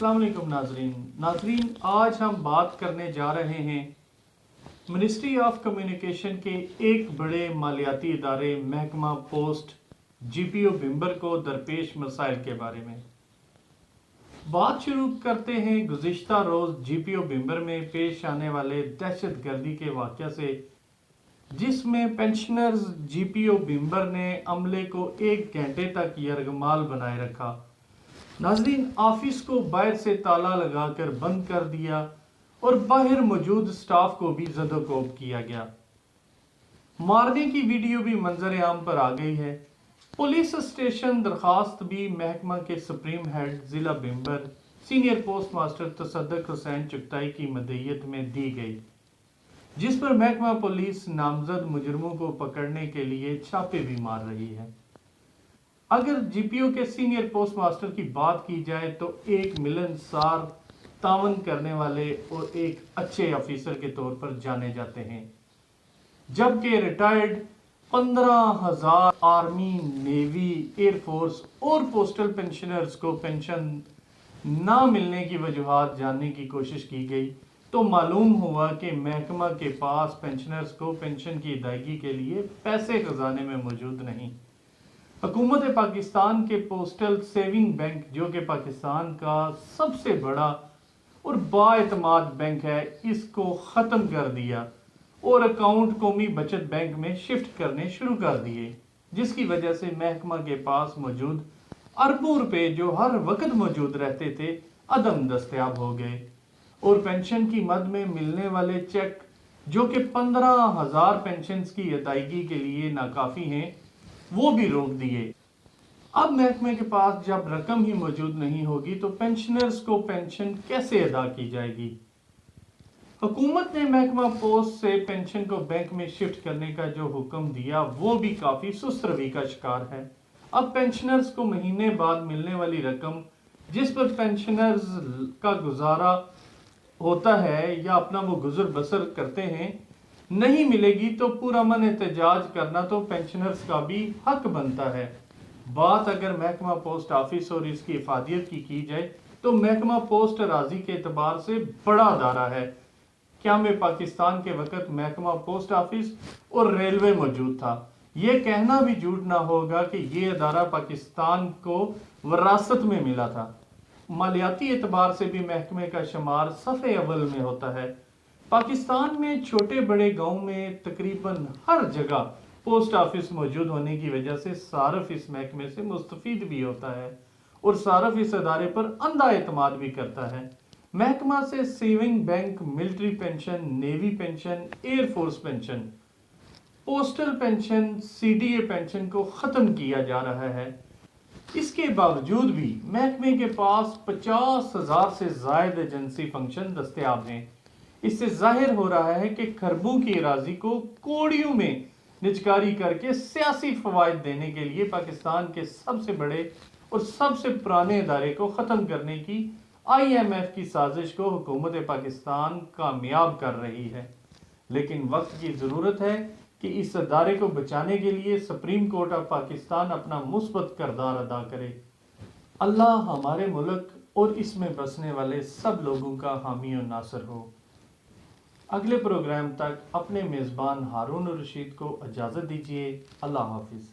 अस्सलाम वालेकुम नाजरीन, आज हम बात करने जा रहे हैं मिनिस्ट्री ऑफ कम्युनिकेशन के एक बड़े मालियाती इदारे महकमा पोस्ट जीपीओ बिम्बर को दरपेश मसाइल के बारे में। बात शुरू करते हैं गुज़िश्ता रोज़ जीपीओ बिम्बर में पेश आने वाले दहशत गर्दी के वाक़या से, जिसमें पेंशनर्स जीपीओ बिम्बर ने अमले को 1 घंटे तक यरगमाल बनाए रखा। नाजरीन, ऑफिस को बाहर से ताला लगाकर बंद कर दिया और बाहर मौजूद स्टाफ को भी जदोकोब किया गया। मारने की वीडियो भी मंजर आम पर आ गई है। पुलिस स्टेशन दरखास्त भी महकमा के सुप्रीम हेड जिला Bhimber senior post master Tasadduq Hussain Chughtai की मदईयत में दी गई, जिस पर महकमा पुलिस नामजद मुजरमों को पकड़ने के लिए छापे भी मार रही है। अगर जीपीओ के सीनियर पोस्ट मास्टर की बात की जाए तो एक मिलनसार, तावन करने वाले और एक अच्छे ऑफिसर के तौर पर जाने जाते हैं, जबकि रिटायर्ड 15,000 आर्मी, नेवी, एयरफोर्स और पोस्टल पेंशनर्स को पेंशन ना मिलने की वजूहात जानने की कोशिश की गई तो मालूम हुआ कि महकमा के पास पेंशनर्स को पेंशन की अदायगी के लिए पैसे खजाने में मौजूद नहीं। हुकूमत पाकिस्तान के पोस्टल सेविंग बैंक, जो कि पाकिस्तान का सबसे बड़ा और बाएतमाद बैंक है, इसको ख़त्म कर दिया और अकाउंट कौमी बचत बैंक में शिफ्ट करने शुरू कर दिए, जिसकी वजह से महकमा के पास मौजूद अरबों रुपए जो हर वक्त मौजूद रहते थे अदम दस्तयाब हो गए और पेंशन की मद में मिलने वाले चेक, जो कि 15,000 पेंशन की अदायगी के लिए नाकाफी हैं, वो भी रोक दिए। अब महकमे के पास जब रकम ही मौजूद नहीं होगी तो पेंशनर्स को पेंशन कैसे अदा की जाएगी। हुकूमत ने महकमा पोस्ट से पेंशन को बैंक में शिफ्ट करने का जो हुक्म दिया वो भी काफी सुस्त रवि का शिकार है। अब पेंशनर्स को महीने बाद मिलने वाली रकम, जिस पर पेंशनर्स का गुजारा होता है या अपना वो गुजर बसर करते हैं, नहीं मिलेगी तो पुरअमन एहतजाज करना तो पेंशनर्स का भी हक बनता है। बात अगर महकमा पोस्ट ऑफिस और इसकी इफादियत की जाए तो महकमा पोस्ट अराजी के एतबार से बड़ा अदारा है। क्या में पाकिस्तान के वक्त महकमा पोस्ट ऑफिस और रेलवे मौजूद था। ये कहना भी झूठ ना होगा कि ये अदारा पाकिस्तान को विरासत में मिला था। मालियाती एतबार से भी महकमे का शुमार सफ़े अव्वल में होता है। पाकिस्तान में छोटे बड़े गांव में तकरीबन हर जगह पोस्ट ऑफिस मौजूद होने की वजह से सारफ इस महकमे से मुस्तफीद भी होता है और सारफ इस अदारे पर अंधा एतमाद भी करता है। महकमा से saving bank, military pension, navy pension, air force pension, postal pension, CDA pension को खत्म किया जा रहा है। इसके बावजूद भी महकमे के पास 50,000 से ज्यादा एजेंसी फंक्शन दस्तयाब हैं। इससे जाहिर हो रहा है कि खरबों की अराजी को कोड़ियों में निजकारी करके सियासी फवायद देने के लिए पाकिस्तान के सबसे बड़े और सबसे पुराने इदारे को ख़त्म करने की IMF की साजिश को हुकूमत पाकिस्तान कामयाब कर रही है। लेकिन वक्त की ज़रूरत है कि इस अदारे को बचाने के लिए सुप्रीम कोर्ट ऑफ पाकिस्तान अपना मुस्बत किरदार अदा करे। अल्लाह हमारे मुल्क और इसमें बसने वाले सब लोगों का हामी और नासर हो। अगले प्रोग्राम तक अपने मेज़बान हारून रशीद को इजाज़त दीजिए। अल्लाह हाफिज़।